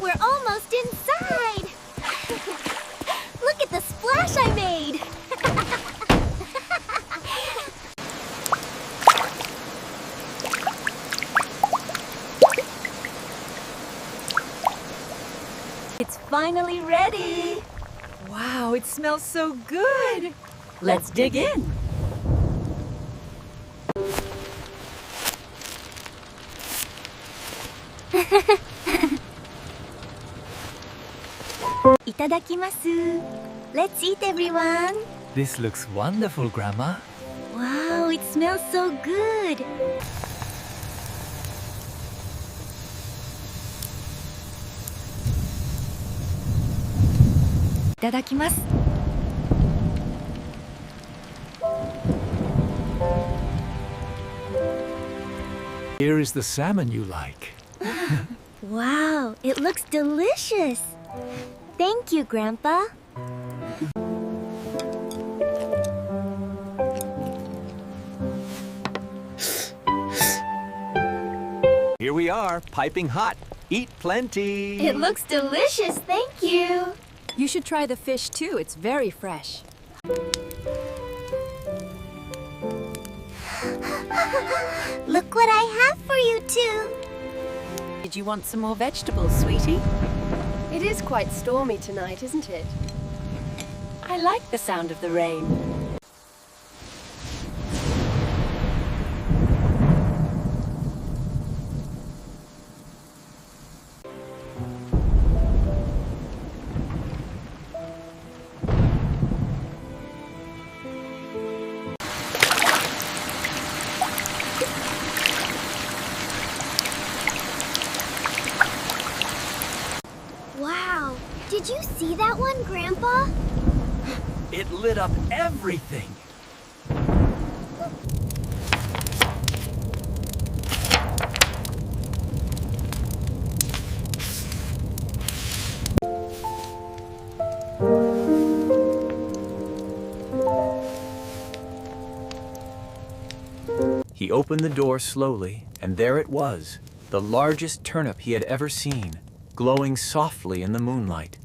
We're almost inside! Look at the splash I made! It's finally ready! Wow, it smells so good! Let's dig in! Itadakimasu. Let's eat, everyone. This looks wonderful, Grandma. Wow, it smells so good. Itadakimasu. Here is the salmon you like. Wow, it looks delicious. Thank you, Grandpa. Here we are, piping hot. Eat plenty. It looks delicious, thank you. You should try the fish too, it's very fresh. Look what I have for you two. Did you want some more vegetables, sweetie? It is quite stormy tonight, isn't it? I like the sound of the rain. Wow, did you see that one, Grandpa? It lit up everything. He opened the door slowly, and there it was, the largest turnip he had ever seen, glowing softly in the moonlight.